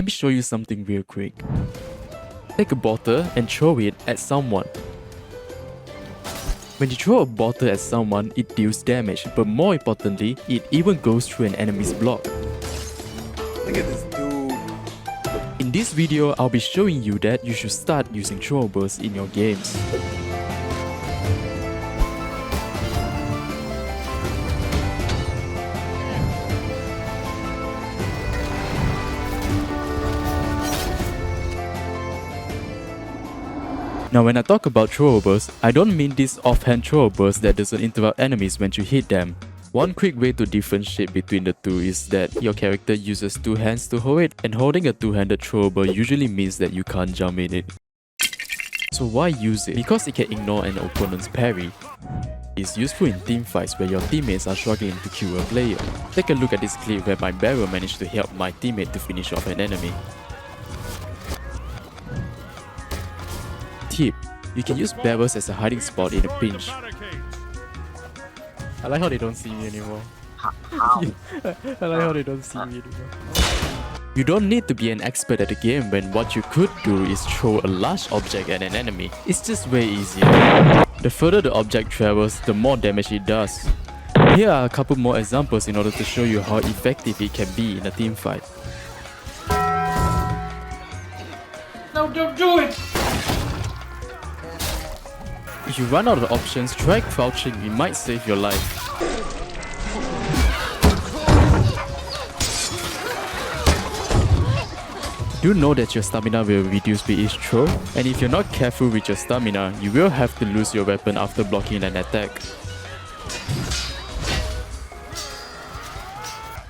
Let me show you something real quick. Take a bottle and throw it at someone. When you throw a bottle at someone, it deals damage, but more importantly, it even goes through an enemy's block. Look at this dude. In this video, I'll be showing you that you should start using throwables in your games. Now when I talk about throwables, I don't mean these offhand throwables that doesn't interrupt enemies when you hit them. One quick way to differentiate between the two is that your character uses two hands to hold it, and holding a two-handed throwable usually means that you can't jump in it. So why use it? Because it can ignore an opponent's parry. It's useful in teamfights where your teammates are struggling to kill a player. Take a look at this clip where my barrel managed to help my teammate to finish off an enemy. Tip: you can use barrels as a hiding spot in a pinch. I like how they don't see me anymore. How? I like how they don't see me anymore. You don't need to be an expert at the game when what you could do is throw a large object at an enemy. It's just way easier. The further the object travels, the more damage it does. Here are a couple more examples in order to show you how effective it can be in a team fight. No, don't do it! If you run out of options, try crouching, it might save your life. Do know that your stamina will reduce with each throw, and if you're not careful with your stamina, you will have to lose your weapon after blocking an attack.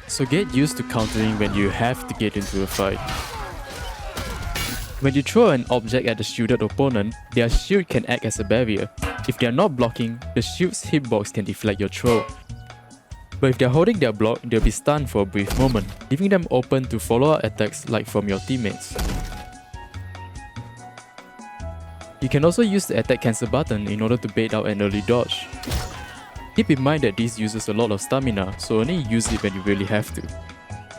So get used to countering when you have to get into a fight. When you throw an object at a shielded opponent, their shield can act as a barrier. If they are not blocking, the shield's hitbox can deflect your throw. But if they are holding their block, they'll be stunned for a brief moment, leaving them open to follow-up attacks like from your teammates. You can also use the attack cancel button in order to bait out an early dodge. Keep in mind that this uses a lot of stamina, so only use it when you really have to.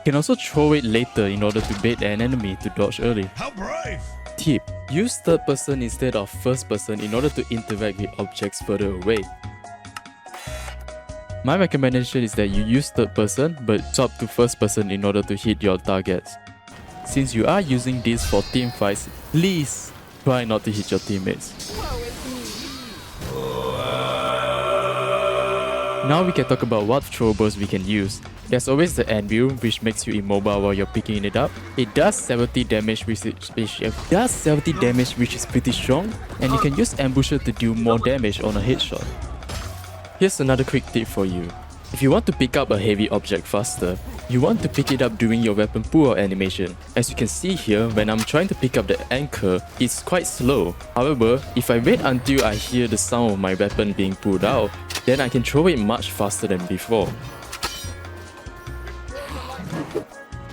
You can also throw it later in order to bait an enemy to dodge early. How brave! Tip: use third person instead of first person in order to interact with objects further away. My recommendation is that you use third person but swap to first person in order to hit your targets. Since you are using this for team fights, please try not to hit your teammates. Now we can talk about what throwables we can use. There's always the anvil, which makes you immobile while you're picking it up. It does 70 damage which is pretty strong, and you can use ambusher to do more damage on a headshot. Here's another quick tip for you. If you want to pick up a heavy object faster, you want to pick it up during your weapon pull-out animation. As you can see here, when I'm trying to pick up the anchor, it's quite slow. However, if I wait until I hear the sound of my weapon being pulled out, then I can throw it much faster than before.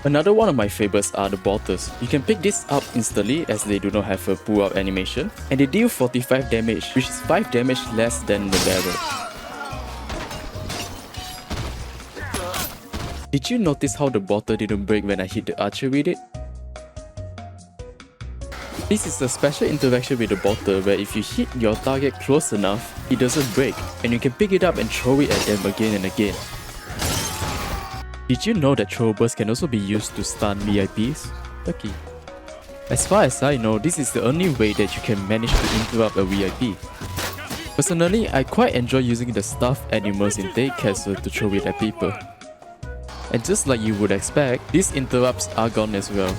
Another one of my favorites are the bottles. You can pick this up instantly as they do not have a pull-out animation, and they deal 45 damage, which is 5 damage less than the barrel. Did you notice how the bottle didn't break when I hit the archer with it? This is a special interaction with the bottle where if you hit your target close enough, it doesn't break, and you can pick it up and throw it at them again and again. Did you know that throwables can also be used to stun VIPs? Lucky. As far as I know, this is the only way that you can manage to interrupt a VIP. Personally, I quite enjoy using the stuffed animals in Day Castle to throw it at people. And just like you would expect, these interrupts are gone as well.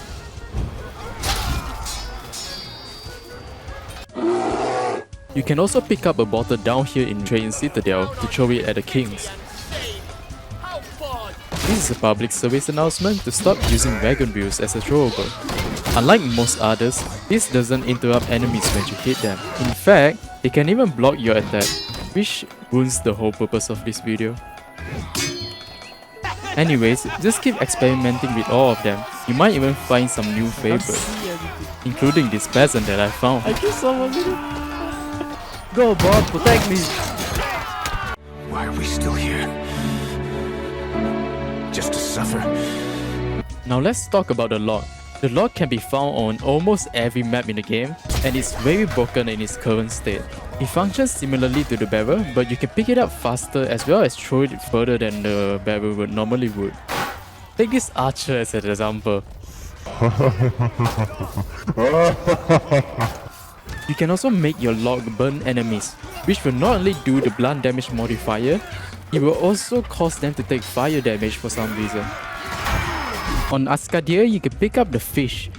You can also pick up a bottle down here in Train Citadel to throw it at the kings. This is a public service announcement to stop using wagon wheels as a throwable. Unlike most others, this doesn't interrupt enemies when you hit them. In fact, they can even block your attack, which ruins the whole purpose of this video. Anyways, just keep experimenting with all of them. You might even find some new favorites, including this peasant that I found. I killed someone with it. Go, Bob, protect me. Why are we still here? Just to suffer? Now let's talk about the log. The lock can be found on almost every map in the game, and is very broken in its current state. It functions similarly to the barrel, but you can pick it up faster as well as throw it further than the barrel would normally would. Take this archer as an example. You can also make your lock burn enemies, which will not only do the blunt damage modifier, it will also cause them to take fire damage for some reason. On Ascadia, you can pick up the fish.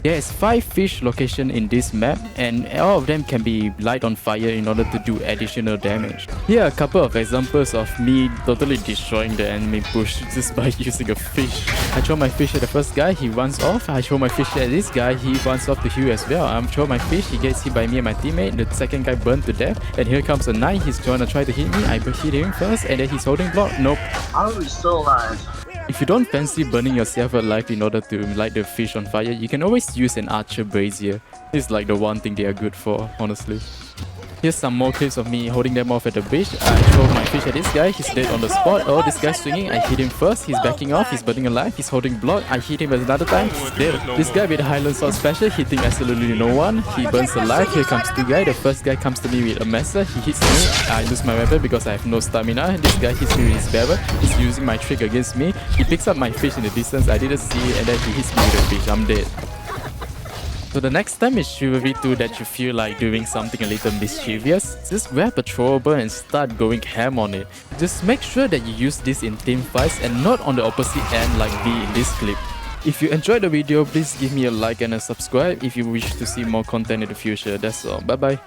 There is 5 fish locations in this map, and all of them can be light on fire in order to do additional damage. Here are a couple of examples of me totally destroying the enemy bush just by using a fish. I throw my fish at the first guy, he runs off. I throw my fish at this guy, he runs off to heal as well. I throw my fish, he gets hit by me and my teammate. The second guy burned to death, and here comes a knight. He's gonna try to hit me. I hit him first, and then he's holding block. Nope. How are we still alive? If you don't fancy burning yourself alive in order to light the fish on fire, you can always use an archer brazier. It's like the one thing they are good for, honestly. Here's some more clips of me holding them off at the bridge. I throw my fish at this guy, he's dead on the spot. Oh, this guy's swinging, I hit him first, he's backing off, he's burning alive, he's holding block. I hit him another time, he's dead. This guy with the Highland Sword special, hitting absolutely no one. He burns alive, here comes 2 guys. The first guy comes to me with a messer, he hits me. I lose my weapon because I have no stamina. This guy hits me with his barrel, he's using my trick against me. He picks up my fish in the distance, I didn't see it, and then he hits me with the fish, I'm dead. So the next time is Chivalry 2 that you feel like doing something a little mischievous, just grab a throwable and start going ham on it. Just make sure that you use this in team fights and not on the opposite end like me in this clip. If you enjoyed the video, please give me a like and a subscribe if you wish to see more content in the future. That's all. Bye bye.